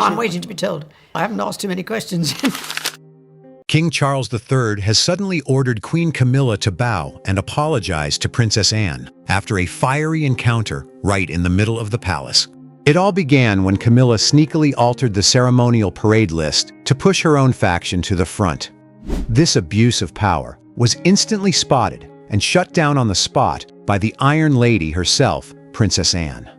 I'm waiting to be told. I haven't asked too many questions. King Charles III has suddenly ordered Queen Camilla to bow and apologize to Princess Anne after a fiery encounter right in the middle of the palace. It all began when Camilla sneakily altered the ceremonial parade list to push her own faction to the front. This abuse of power was instantly spotted and shut down on the spot by the Iron Lady herself, Princess Anne.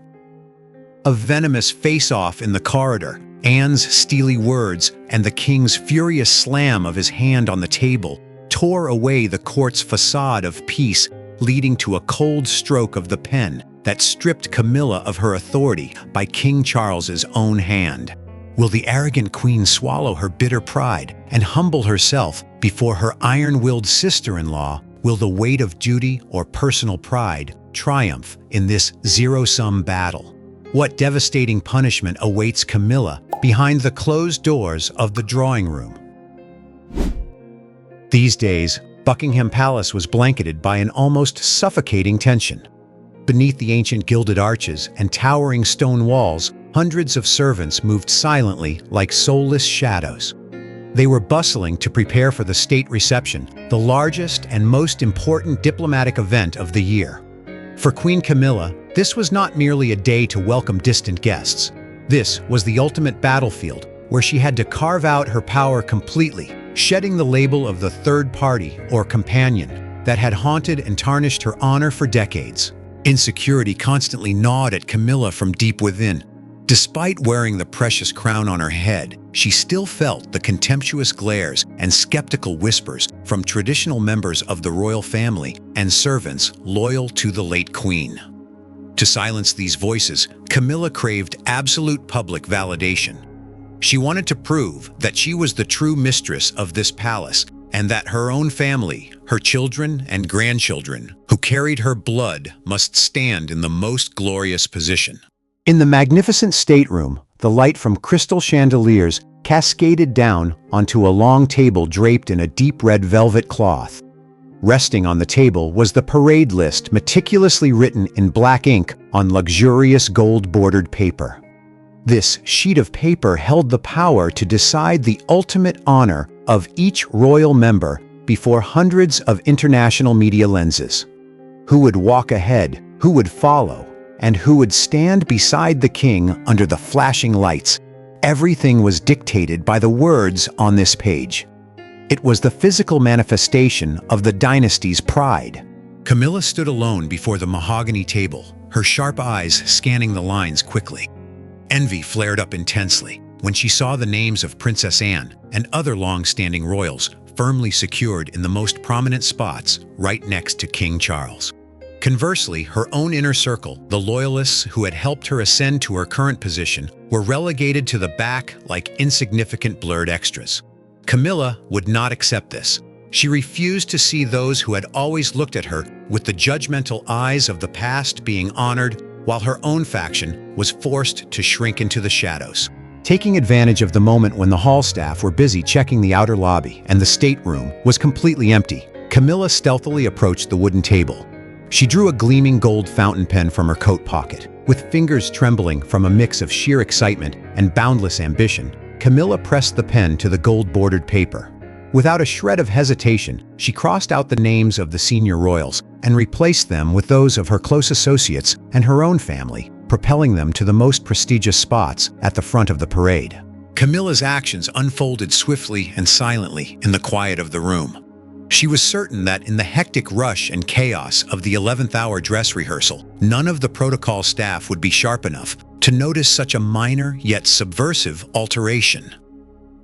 A venomous face-off in the corridor, Anne's steely words, and the king's furious slam of his hand on the table tore away the court's facade of peace, leading to a cold stroke of the pen that stripped Camilla of her authority by King Charles's own hand. Will the arrogant queen swallow her bitter pride and humble herself before her iron-willed sister-in-law? Will the weight of duty or personal pride triumph in this zero-sum battle? What devastating punishment awaits Camilla behind the closed doors of the drawing room? These days, Buckingham Palace was blanketed by an almost suffocating tension. Beneath the ancient gilded arches and towering stone walls, hundreds of servants moved silently like soulless shadows. They were bustling to prepare for the state reception, the largest and most important diplomatic event of the year. For Queen Camilla, this was not merely a day to welcome distant guests. This was the ultimate battlefield, where she had to carve out her power completely, shedding the label of the third party or companion that had haunted and tarnished her honor for decades. Insecurity constantly gnawed at Camilla from deep within. Despite wearing the precious crown on her head, she still felt the contemptuous glares and skeptical whispers from traditional members of the royal family and servants loyal to the late queen. To silence these voices, Camilla craved absolute public validation. She wanted to prove that she was the true mistress of this palace and that her own family, her children and grandchildren, who carried her blood, must stand in the most glorious position. In the magnificent stateroom, the light from crystal chandeliers cascaded down onto a long table draped in a deep red velvet cloth. Resting on the table was the parade list meticulously written in black ink on luxurious gold-bordered paper. This sheet of paper held the power to decide the ultimate honor of each royal member before hundreds of international media lenses. Who would walk ahead, who would follow, and who would stand beside the king under the flashing lights? Everything was dictated by the words on this page. It was the physical manifestation of the dynasty's pride. Camilla stood alone before the mahogany table, her sharp eyes scanning the lines quickly. Envy flared up intensely when she saw the names of Princess Anne and other long-standing royals firmly secured in the most prominent spots right next to King Charles. Conversely, her own inner circle, the loyalists who had helped her ascend to her current position, were relegated to the back like insignificant blurred extras. Camilla would not accept this. She refused to see those who had always looked at her with the judgmental eyes of the past being honored, while her own faction was forced to shrink into the shadows. Taking advantage of the moment when the hall staff were busy checking the outer lobby and the stateroom was completely empty, Camilla stealthily approached the wooden table. She drew a gleaming gold fountain pen from her coat pocket. With fingers trembling from a mix of sheer excitement and boundless ambition, Camilla pressed the pen to the gold-bordered paper. Without a shred of hesitation, she crossed out the names of the senior royals and replaced them with those of her close associates and her own family, propelling them to the most prestigious spots at the front of the parade. Camilla's actions unfolded swiftly and silently in the quiet of the room. She was certain that in the hectic rush and chaos of the 11th hour dress rehearsal, none of the protocol staff would be sharp enough to notice such a minor yet subversive alteration.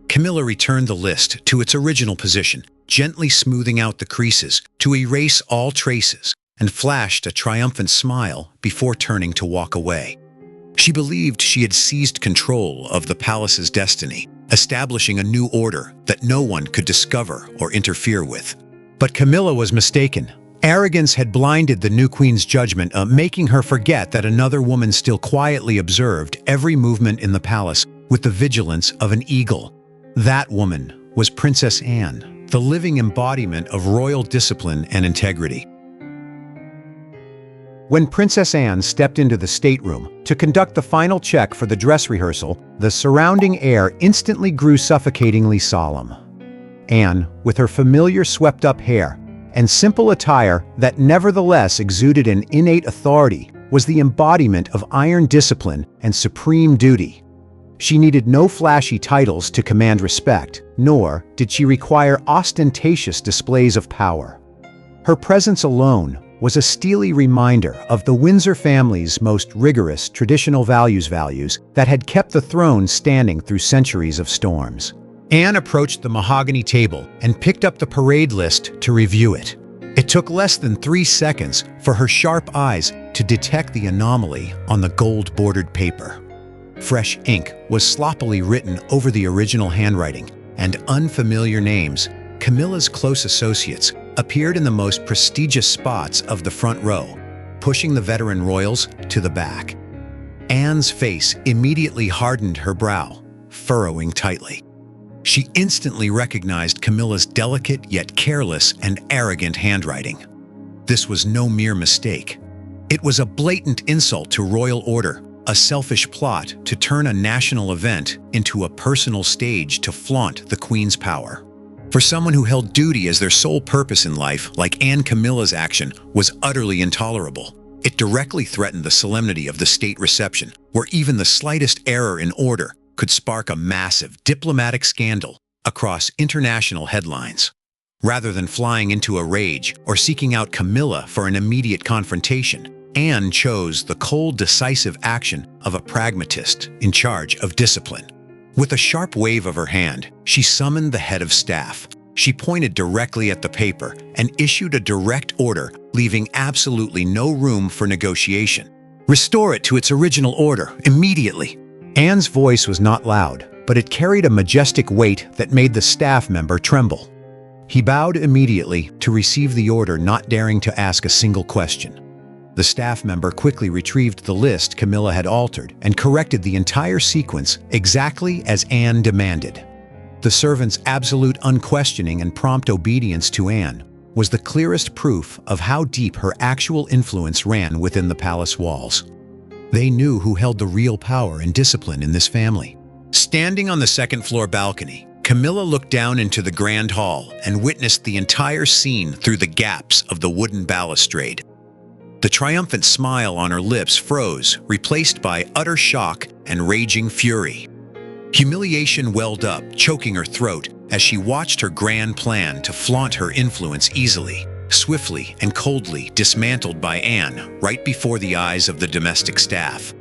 Camilla returned the list to its original position, gently smoothing out the creases to erase all traces, and flashed a triumphant smile before turning to walk away. She believed she had seized control of the palace's destiny, establishing a new order that no one could discover or interfere with. But Camilla was mistaken. Arrogance had blinded the new queen's judgment, making her forget that another woman still quietly observed every movement in the palace with the vigilance of an eagle. That woman was Princess Anne, the living embodiment of royal discipline and integrity. When Princess Anne stepped into the stateroom to conduct the final check for the dress rehearsal, the surrounding air instantly grew suffocatingly solemn. Anne, with her familiar swept-up hair and simple attire that nevertheless exuded an innate authority, was the embodiment of iron discipline and supreme duty. She needed no flashy titles to command respect, nor did she require ostentatious displays of power. Her presence alone was a steely reminder of the Windsor family's most rigorous traditional values that had kept the throne standing through centuries of storms. Anne approached the mahogany table and picked up the parade list to review it. It took less than 3 seconds for her sharp eyes to detect the anomaly on the gold-bordered paper. Fresh ink was sloppily written over the original handwriting, and unfamiliar names, Camilla's close associates, appeared in the most prestigious spots of the front row, pushing the veteran royals to the back. Anne's face immediately hardened her brow, furrowing tightly. She instantly recognized Camilla's delicate yet careless and arrogant handwriting. This was no mere mistake. It was a blatant insult to royal order, a selfish plot to turn a national event into a personal stage to flaunt the Queen's power. For someone who held duty as their sole purpose in life, like Anne Camilla's action was utterly intolerable. It directly threatened the solemnity of the state reception, where even the slightest error in order could spark a massive diplomatic scandal across international headlines. Rather than flying into a rage or seeking out Camilla for an immediate confrontation, Anne chose the cold, decisive action of a pragmatist in charge of discipline. With a sharp wave of her hand, she summoned the head of staff. She pointed directly at the paper and issued a direct order, leaving absolutely no room for negotiation. "Restore it to its original order, immediately." Anne's voice was not loud, but it carried a majestic weight that made the staff member tremble. He bowed immediately to receive the order, not daring to ask a single question. The staff member quickly retrieved the list Camilla had altered and corrected the entire sequence exactly as Anne demanded. The servant's absolute unquestioning and prompt obedience to Anne was the clearest proof of how deep her actual influence ran within the palace walls. They knew who held the real power and discipline in this family. Standing on the second-floor balcony, Camilla looked down into the grand hall and witnessed the entire scene through the gaps of the wooden balustrade. The triumphant smile on her lips froze, replaced by utter shock and raging fury. Humiliation welled up, choking her throat, as she watched her grand plan to flaunt her influence easily, swiftly and coldly dismantled by Anne right before the eyes of the domestic staff.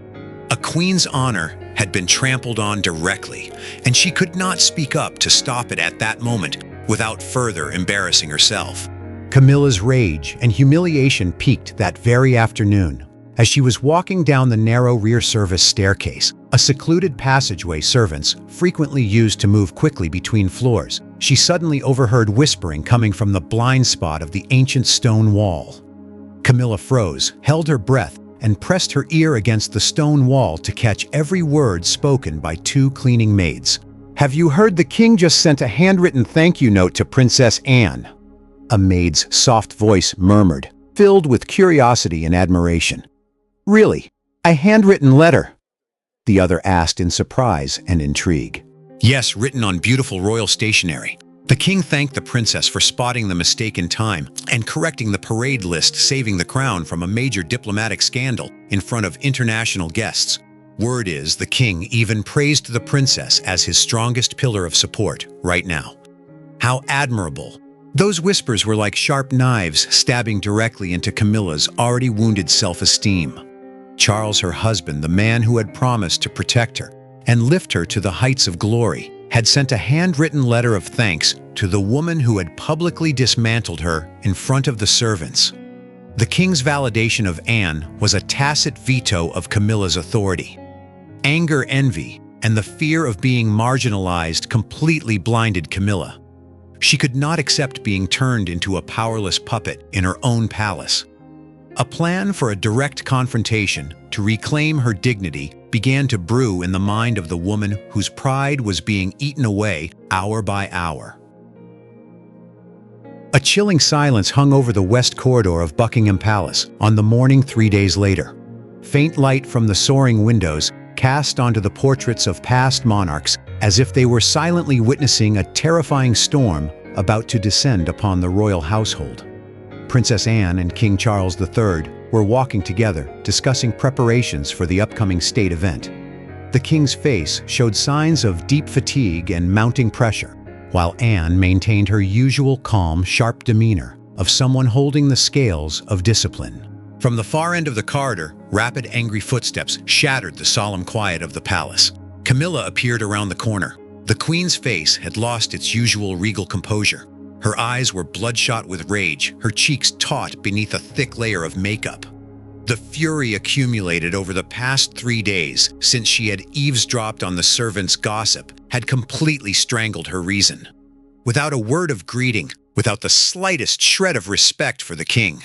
A queen's honor had been trampled on directly, and she could not speak up to stop it at that moment without further embarrassing herself. Camilla's rage and humiliation peaked that very afternoon. As she was walking down the narrow rear service staircase, a secluded passageway servants frequently used to move quickly between floors, she suddenly overheard whispering coming from the blind spot of the ancient stone wall. Camilla froze, held her breath, and pressed her ear against the stone wall to catch every word spoken by 2 cleaning maids. "Have you heard the king just sent a handwritten thank you note to Princess Anne?" A maid's soft voice murmured, filled with curiosity and admiration. "Really? A handwritten letter?" the other asked in surprise and intrigue. "Yes, written on beautiful royal stationery. The king thanked the princess for spotting the mistake in time and correcting the parade list, saving the crown from a major diplomatic scandal in front of international guests. Word is the king even praised the princess as his strongest pillar of support right now. How admirable." Those whispers were like sharp knives stabbing directly into Camilla's already wounded self-esteem. Charles, her husband, the man who had promised to protect her and lift her to the heights of glory, had sent a handwritten letter of thanks to the woman who had publicly dismantled her in front of the servants. The king's validation of Anne was a tacit veto of Camilla's authority. Anger, envy, and the fear of being marginalized completely blinded Camilla. She could not accept being turned into a powerless puppet in her own palace. A plan for a direct confrontation to reclaim her dignity began to brew in the mind of the woman whose pride was being eaten away hour by hour. A chilling silence hung over the west corridor of Buckingham Palace on the morning 3 days later. Faint light from the soaring windows cast onto the portraits of past monarchs as if they were silently witnessing a terrifying storm about to descend upon the royal household. Princess Anne and King Charles III were walking together, discussing preparations for the upcoming state event. The king's face showed signs of deep fatigue and mounting pressure, while Anne maintained her usual calm, sharp demeanor of someone holding the scales of discipline. From the far end of the corridor, rapid, angry footsteps shattered the solemn quiet of the palace. Camilla appeared around the corner. The queen's face had lost its usual regal composure. Her eyes were bloodshot with rage, her cheeks taut beneath a thick layer of makeup. The fury accumulated over the past 3 days since she had eavesdropped on the servants' gossip had completely strangled her reason. Without a word of greeting, without the slightest shred of respect for the king,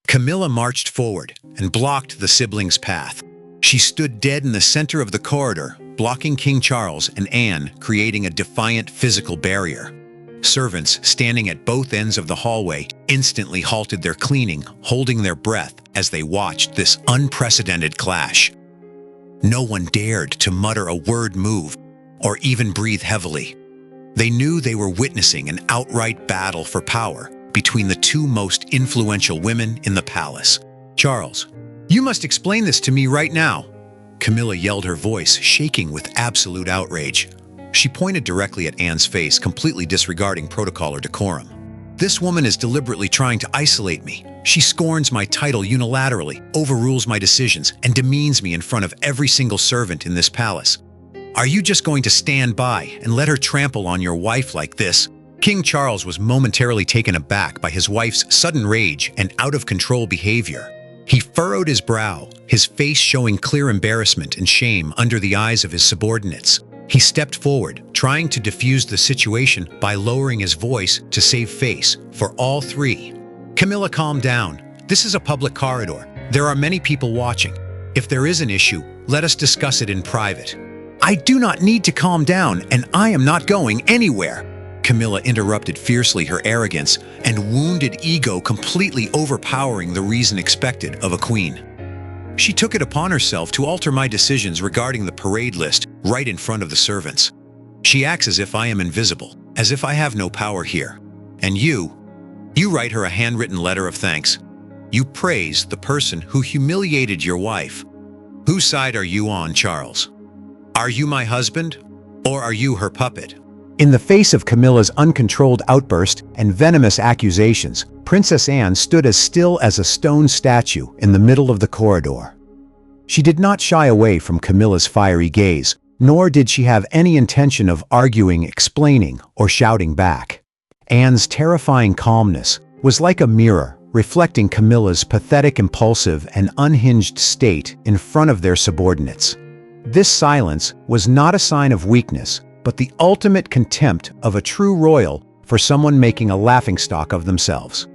Camilla marched forward and blocked the siblings' path. She stood dead in the center of the corridor, blocking King Charles and Anne, creating a defiant physical barrier. Servants standing at both ends of the hallway instantly halted their cleaning, holding their breath as they watched this unprecedented clash. No one dared to mutter a word move or even breathe heavily. They knew they were witnessing an outright battle for power between the two most influential women in the palace. "Charles, you must explain this to me right now," Camilla yelled, her voice shaking with absolute outrage. She pointed directly at Anne's face, completely disregarding protocol or decorum. "This woman is deliberately trying to isolate me. She scorns my title unilaterally, overrules my decisions, and demeans me in front of every single servant in this palace. Are you just going to stand by and let her trample on your wife like this?" King Charles was momentarily taken aback by his wife's sudden rage and out-of-control behavior. He furrowed his brow, his face showing clear embarrassment and shame under the eyes of his subordinates. He stepped forward, trying to diffuse the situation by lowering his voice to save face for all three. "Camilla, calm down. This is a public corridor. There are many people watching. If there is an issue, let us discuss it in private." "I do not need to calm down, and I am not going anywhere," Camilla interrupted fiercely, her arrogance and wounded ego completely overpowering the reason expected of a queen. "She took it upon herself to alter my decisions regarding the parade list right in front of the servants. She acts as if I am invisible, as if I have no power here. And you write her a handwritten letter of thanks. You praise the person who humiliated your wife. Whose side are you on, Charles? Are you my husband, or are you her puppet?" In the face of Camilla's uncontrolled outburst and venomous accusations, Princess Anne stood as still as a stone statue in the middle of the corridor. She did not shy away from Camilla's fiery gaze, nor did she have any intention of arguing, explaining, or shouting back. Anne's terrifying calmness was like a mirror, reflecting Camilla's pathetic, impulsive, and unhinged state in front of their subordinates. This silence was not a sign of weakness, but the ultimate contempt of a true royal for someone making a laughingstock of themselves.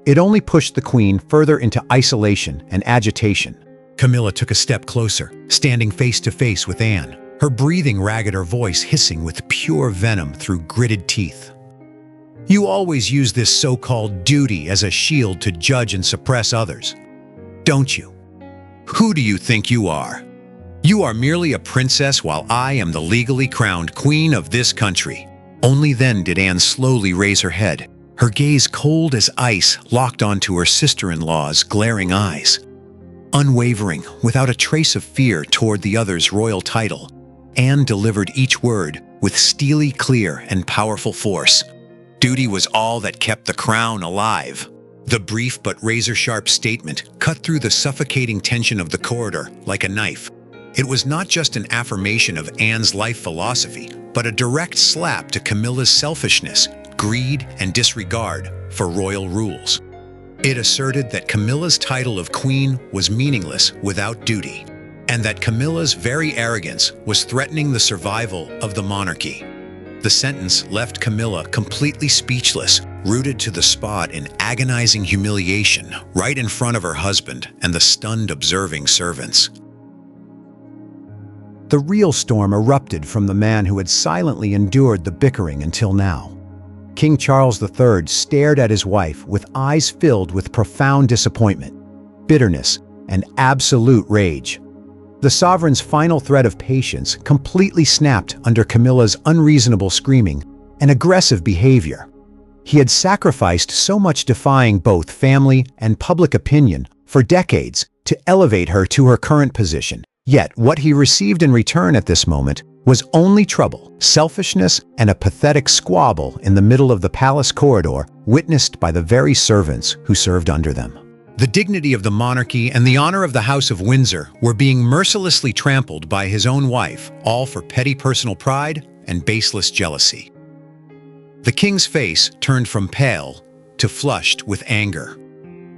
It only pushed the queen further into isolation and agitation. Camilla took a step closer, standing face to face with Anne, her breathing ragged, her voice hissing with pure venom through gritted teeth. "You always use this so-called duty as a shield to judge and suppress others, don't you? Who do you think you are? You are merely a princess while I am the legally crowned queen of this country." Only then did Anne slowly raise her head, her gaze cold as ice locked onto her sister-in-law's glaring eyes. Unwavering, without a trace of fear toward the other's royal title, Anne delivered each word with steely, clear, and powerful force. Duty was all that kept the crown alive. The brief but razor-sharp statement cut through the suffocating tension of the corridor like a knife. It was not just an affirmation of Anne's life philosophy, but a direct slap to Camilla's selfishness, greed, and disregard for royal rules. It asserted that Camilla's title of queen was meaningless without duty, and that Camilla's very arrogance was threatening the survival of the monarchy. The sentence left Camilla completely speechless, rooted to the spot in agonizing humiliation right in front of her husband and the stunned observing servants. The real storm erupted from the man who had silently endured the bickering until now. King Charles III stared at his wife with eyes filled with profound disappointment, bitterness, and absolute rage. The sovereign's final thread of patience completely snapped under Camilla's unreasonable screaming and aggressive behavior. He had sacrificed so much defying both family and public opinion for decades to elevate her to her current position. Yet what he received in return at this moment was only trouble, selfishness, and a pathetic squabble in the middle of the palace corridor, witnessed by the very servants who served under them. The dignity of the monarchy and the honor of the House of Windsor were being mercilessly trampled by his own wife, all for petty personal pride and baseless jealousy. The king's face turned from pale to flushed with anger.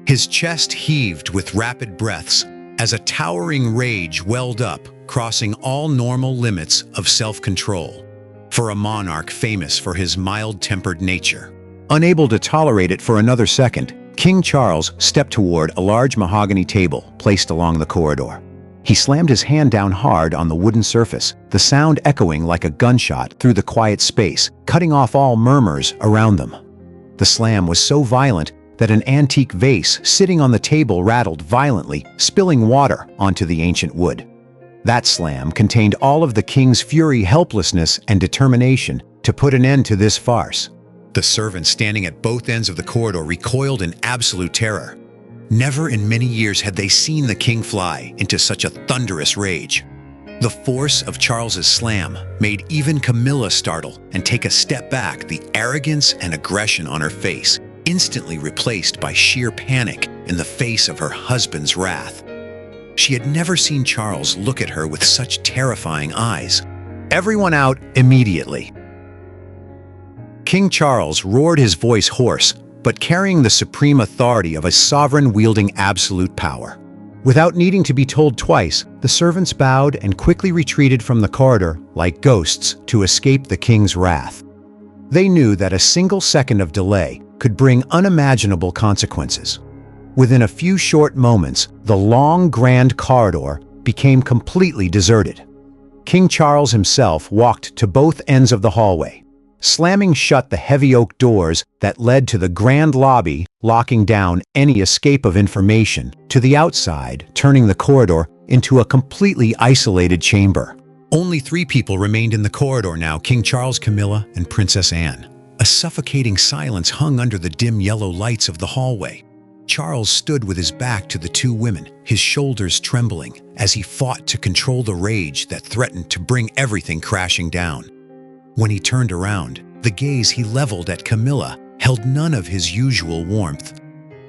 His chest heaved with rapid breaths as a towering rage welled up, crossing all normal limits of self-control. For a monarch famous for his mild-tempered nature. Unable to tolerate it for another second, King Charles stepped toward a large mahogany table placed along the corridor. He slammed his hand down hard on the wooden surface, the sound echoing like a gunshot through the quiet space, cutting off all murmurs around them. The slam was so violent that an antique vase sitting on the table rattled violently, spilling water onto the ancient wood. That slam contained all of the king's fury, helplessness, and determination to put an end to this farce. The servants standing at both ends of the corridor recoiled in absolute terror. Never in many years had they seen the king fly into such a thunderous rage. The force of Charles's slam made even Camilla startle and take a step back, the arrogance and aggression on her face instantly replaced by sheer panic in the face of her husband's wrath. She had never seen Charles look at her with such terrifying eyes. Everyone out immediately. King Charles roared, his voice hoarse, but carrying the supreme authority of a sovereign wielding absolute power. Without needing to be told twice, the servants bowed and quickly retreated from the corridor like ghosts to escape the king's wrath. They knew that a single second of delay could bring unimaginable consequences. Within a few short moments, the long, grand corridor became completely deserted. King Charles himself walked to both ends of the hallway, slamming shut the heavy oak doors that led to the grand lobby, locking down any escape of information to the outside, turning the corridor into a completely isolated chamber. Only 3 people remained in the corridor now: King Charles, Camilla, and Princess Anne. A suffocating silence hung under the dim yellow lights of the hallway. Charles stood with his back to the 2 women, his shoulders trembling as he fought to control the rage that threatened to bring everything crashing down. When he turned around, the gaze he leveled at Camilla held none of his usual warmth.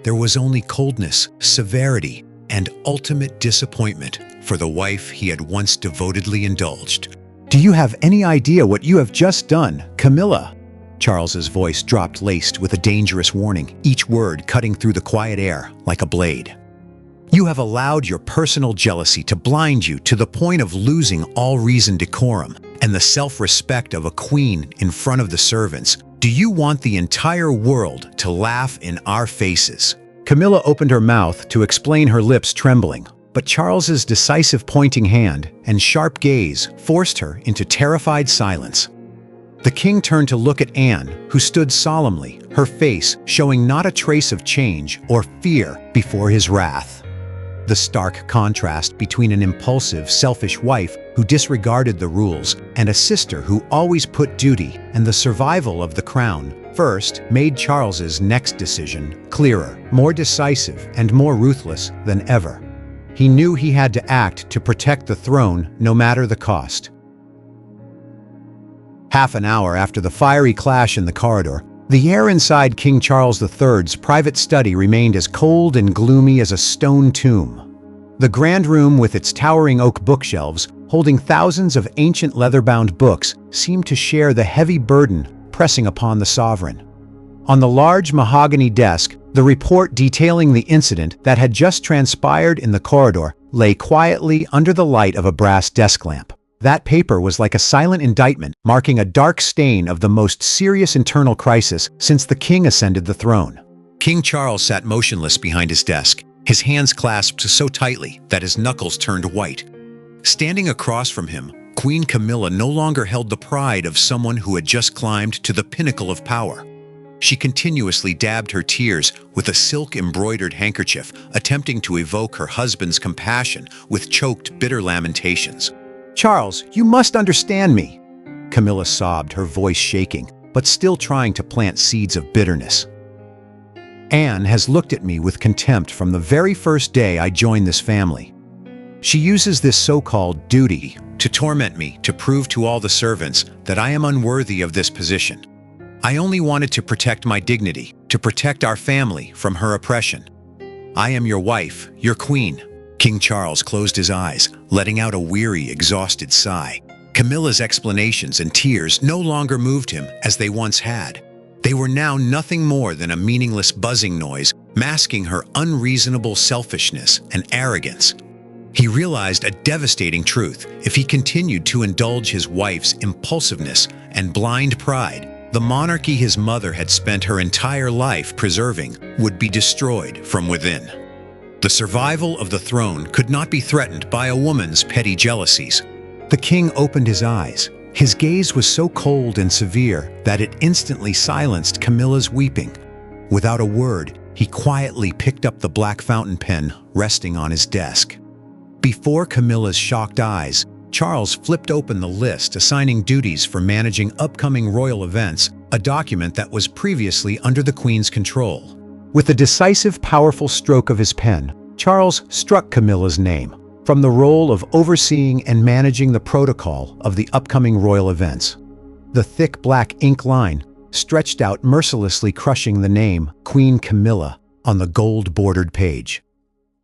There was only coldness, severity, and ultimate disappointment for the wife he had once devotedly indulged. "Do you have any idea what you have just done, Camilla?" Charles's voice dropped, laced with a dangerous warning, each word cutting through the quiet air like a blade. "You have allowed your personal jealousy to blind you to the point of losing all reasoned decorum and the self-respect of a queen in front of the servants. Do you want the entire world to laugh in our faces?" Camilla opened her mouth to explain, her lips trembling, but Charles's decisive pointing hand and sharp gaze forced her into terrified silence. The king turned to look at Anne, who stood solemnly, her face showing not a trace of change or fear before his wrath. The stark contrast between an impulsive, selfish wife who disregarded the rules and a sister who always put duty and the survival of the crown first made Charles's next decision clearer, more decisive, and more ruthless than ever. He knew he had to act to protect the throne no matter the cost. Half an hour after the fiery clash in the corridor, the air inside King Charles III's private study remained as cold and gloomy as a stone tomb. The grand room, with its towering oak bookshelves holding thousands of ancient leather-bound books, seemed to share the heavy burden pressing upon the sovereign. On the large mahogany desk, the report detailing the incident that had just transpired in the corridor lay quietly under the light of a brass desk lamp. That paper was like a silent indictment, marking a dark stain of the most serious internal crisis since the king ascended the throne. King Charles sat motionless behind his desk, his hands clasped so tightly that his knuckles turned white. Standing across from him, Queen Camilla no longer held the pride of someone who had just climbed to the pinnacle of power. She continuously dabbed her tears with a silk-embroidered handkerchief, attempting to evoke her husband's compassion with choked, bitter lamentations. "Charles, you must understand me," Camilla sobbed, her voice shaking, but still trying to plant seeds of bitterness. "Anne has looked at me with contempt from the very first day I joined this family. She uses this so-called duty to torment me, to prove to all the servants that I am unworthy of this position. I only wanted to protect my dignity, to protect our family from her oppression. I am your wife, your queen." King Charles closed his eyes, letting out a weary, exhausted sigh. Camilla's explanations and tears no longer moved him as they once had. They were now nothing more than a meaningless buzzing noise, masking her unreasonable selfishness and arrogance. He realized a devastating truth. If he continued to indulge his wife's impulsiveness and blind pride, the monarchy his mother had spent her entire life preserving would be destroyed from within. The survival of the throne could not be threatened by a woman's petty jealousies. The king opened his eyes. His gaze was so cold and severe that it instantly silenced Camilla's weeping. Without a word, he quietly picked up the black fountain pen resting on his desk. Before Camilla's shocked eyes, Charles flipped open the list assigning duties for managing upcoming royal events, a document that was previously under the Queen's control. With a decisive, powerful stroke of his pen, Charles struck Camilla's name from the role of overseeing and managing the protocol of the upcoming royal events. The thick black ink line stretched out, mercilessly crushing the name Queen Camilla on the gold-bordered page.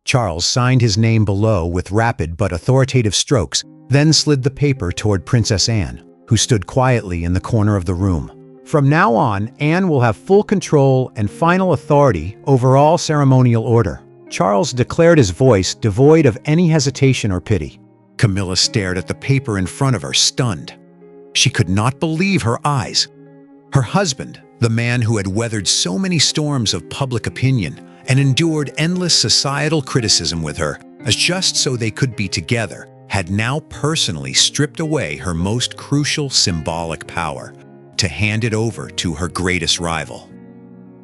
Charles signed his name below with rapid but authoritative strokes, then slid the paper toward Princess Anne, who stood quietly in the corner of the room. From now on, Anne will have full control and final authority over all ceremonial order, Charles declared, his voice devoid of any hesitation or pity. Camilla stared at the paper in front of her, stunned. She could not believe her eyes. Her husband, the man who had weathered so many storms of public opinion and endured endless societal criticism with her, as just so they could be together, had now personally stripped away her most crucial symbolic power to hand it over to her greatest rival.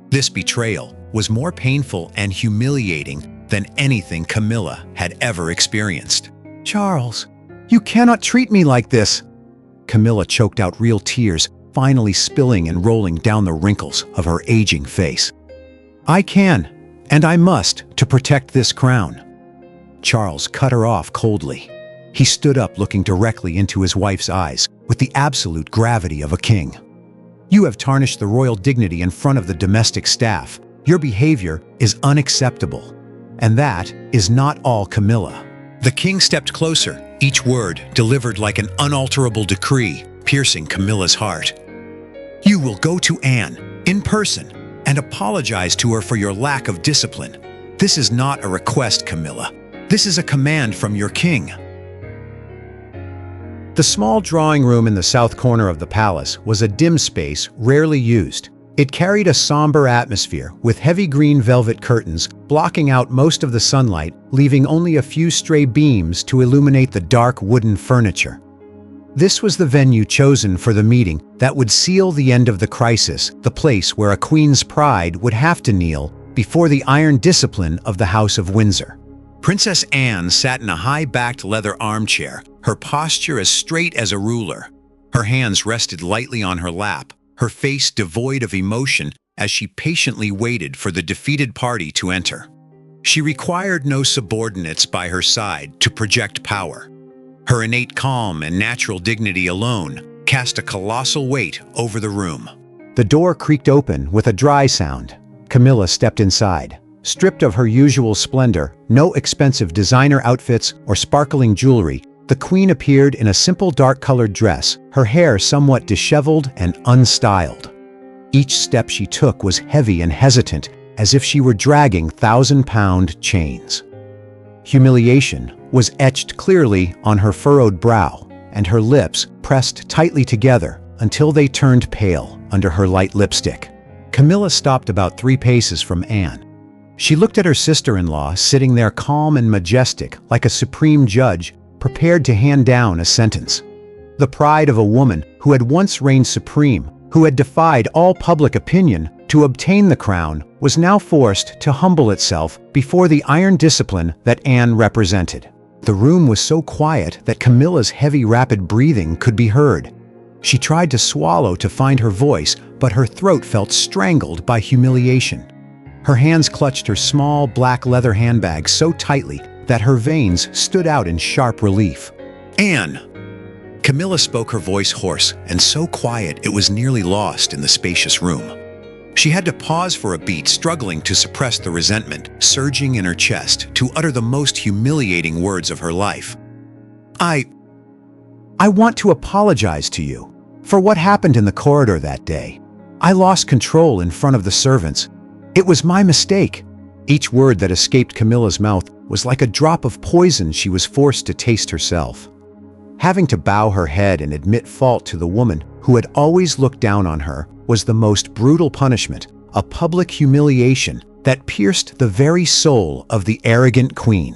This betrayal was more painful and humiliating than anything Camilla had ever experienced. "Charles, you cannot treat me like this!" Camilla choked out real tears, finally spilling and rolling down the wrinkles of her aging face. "I can, and I must, to protect this crown." Charles cut her off coldly. He stood up, looking directly into his wife's eyes with the absolute gravity of a king. "You have tarnished the royal dignity in front of the domestic staff. Your behavior is unacceptable. And that is not all, Camilla." The king stepped closer, each word delivered like an unalterable decree, piercing Camilla's heart. "You will go to Anne, in person, and apologize to her for your lack of discipline. This is not a request, Camilla. This is a command from your king." The small drawing room in the south corner of the palace was a dim space rarely used. It carried a somber atmosphere, with heavy green velvet curtains blocking out most of the sunlight, leaving only a few stray beams to illuminate the dark wooden furniture. This was the venue chosen for the meeting that would seal the end of the crisis, the place where a queen's pride would have to kneel before the iron discipline of the House of Windsor. Princess Anne sat in a high-backed leather armchair, her posture as straight as a ruler. Her hands rested lightly on her lap, her face devoid of emotion as she patiently waited for the defeated party to enter. She required no subordinates by her side to project power. Her innate calm and natural dignity alone cast a colossal weight over the room. The door creaked open with a dry sound. Camilla stepped inside. Stripped of her usual splendor, no expensive designer outfits or sparkling jewelry, the queen appeared in a simple dark-colored dress, her hair somewhat disheveled and unstyled. Each step she took was heavy and hesitant, as if she were dragging thousand-pound chains. Humiliation was etched clearly on her furrowed brow, and her lips pressed tightly together until they turned pale under her light lipstick. Camilla stopped about 3 paces from Anne. She looked at her sister-in-law, sitting there calm and majestic, like a supreme judge, prepared to hand down a sentence. The pride of a woman who had once reigned supreme, who had defied all public opinion, to obtain the crown, was now forced to humble itself before the iron discipline that Anne represented. The room was so quiet that Camilla's heavy, rapid breathing could be heard. She tried to swallow to find her voice, but her throat felt strangled by humiliation. Her hands clutched her small, black leather handbag so tightly that her veins stood out in sharp relief. "Anne!" Camilla spoke, her voice hoarse and so quiet it was nearly lost in the spacious room. She had to pause for a beat, struggling to suppress the resentment surging in her chest, to utter the most humiliating words of her life. I want to apologize to you for what happened in the corridor that day. I lost control in front of the servants. It was my mistake." Each word that escaped Camilla's mouth was like a drop of poison she was forced to taste herself. Having to bow her head and admit fault to the woman who had always looked down on her was the most brutal punishment, a public humiliation that pierced the very soul of the arrogant queen.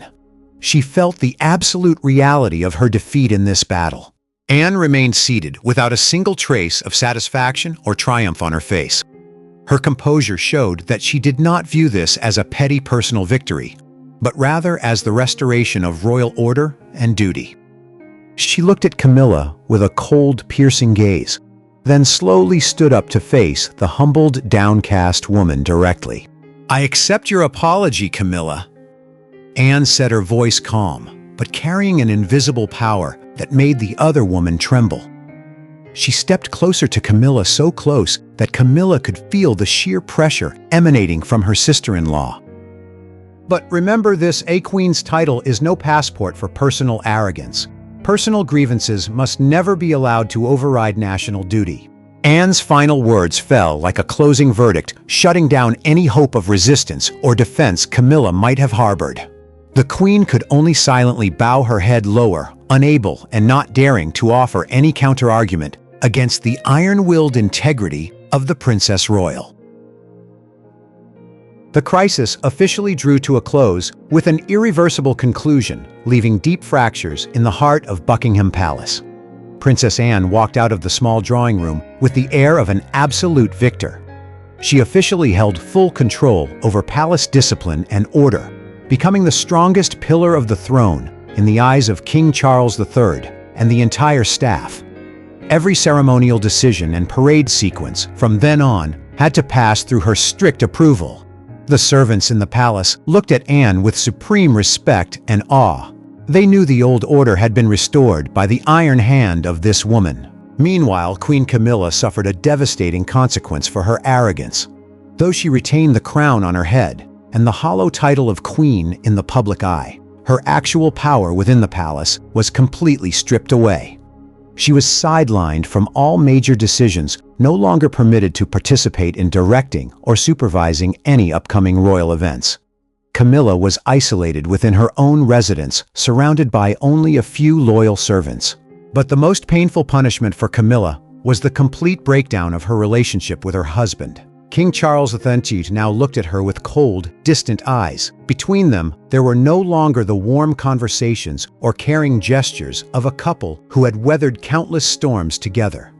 She felt the absolute reality of her defeat in this battle. Anne remained seated without a single trace of satisfaction or triumph on her face. Her composure showed that she did not view this as a petty personal victory, but rather as the restoration of royal order and duty. She looked at Camilla with a cold, piercing gaze, then slowly stood up to face the humbled, downcast woman directly. "I accept your apology, Camilla," Anne said, her voice calm, but carrying an invisible power that made the other woman tremble. She stepped closer to Camilla, so close that Camilla could feel the sheer pressure emanating from her sister-in-law. "But remember this, a queen's title is no passport for personal arrogance. Personal grievances must never be allowed to override national duty." Anne's final words fell like a closing verdict, shutting down any hope of resistance or defense Camilla might have harbored. The queen could only silently bow her head lower, unable and not daring to offer any counter-argument against the iron-willed integrity of the Princess Royal. The crisis officially drew to a close with an irreversible conclusion, leaving deep fractures in the heart of Buckingham Palace. Princess Anne walked out of the small drawing room with the air of an absolute victor. She officially held full control over palace discipline and order, becoming the strongest pillar of the throne in the eyes of King Charles III and the entire staff. Every ceremonial decision and parade sequence from then on had to pass through her strict approval. The servants in the palace looked at Anne with supreme respect and awe. They knew the old order had been restored by the iron hand of this woman. Meanwhile, Queen Camilla suffered a devastating consequence for her arrogance. Though she retained the crown on her head and the hollow title of queen in the public eye, her actual power within the palace was completely stripped away. She was sidelined from all major decisions, no longer permitted to participate in directing or supervising any upcoming royal events. Camilla was isolated within her own residence, surrounded by only a few loyal servants. But the most painful punishment for Camilla was the complete breakdown of her relationship with her husband. King Charles III now looked at her with cold, distant eyes. Between them, there were no longer the warm conversations or caring gestures of a couple who had weathered countless storms together.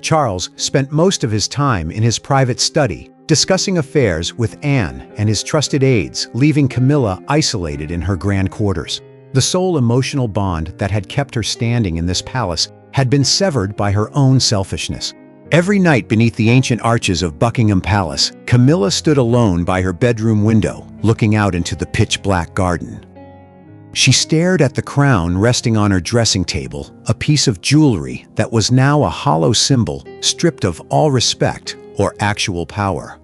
Charles spent most of his time in his private study, discussing affairs with Anne and his trusted aides, leaving Camilla isolated in her grand quarters. The sole emotional bond that had kept her standing in this palace had been severed by her own selfishness. Every night beneath the ancient arches of Buckingham Palace, Camilla stood alone by her bedroom window, looking out into the pitch-black garden. She stared at the crown resting on her dressing table, a piece of jewelry that was now a hollow symbol, stripped of all respect or actual power.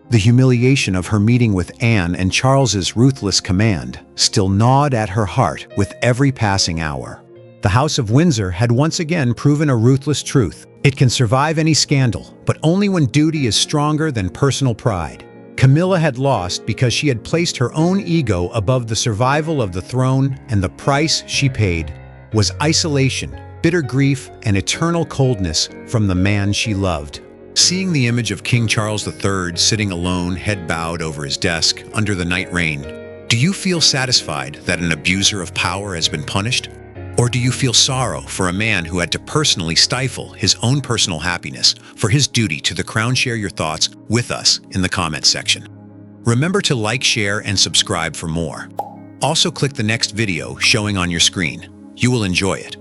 The humiliation of her meeting with Anne and Charles's ruthless command still gnawed at her heart with every passing hour. The House of Windsor had once again proven a ruthless truth. It can survive any scandal, but only when duty is stronger than personal pride. Camilla had lost because she had placed her own ego above the survival of the throne, and the price she paid was isolation, bitter grief, and eternal coldness from the man she loved. Seeing the image of King Charles III sitting alone, head bowed over his desk under the night rain, do you feel satisfied that an abuser of power has been punished? Or do you feel sorrow for a man who had to personally stifle his own personal happiness for his duty to the crown? Share your thoughts with us in the comments section. Remember to like, share, and subscribe for more. Also click the next video showing on your screen. You will enjoy it.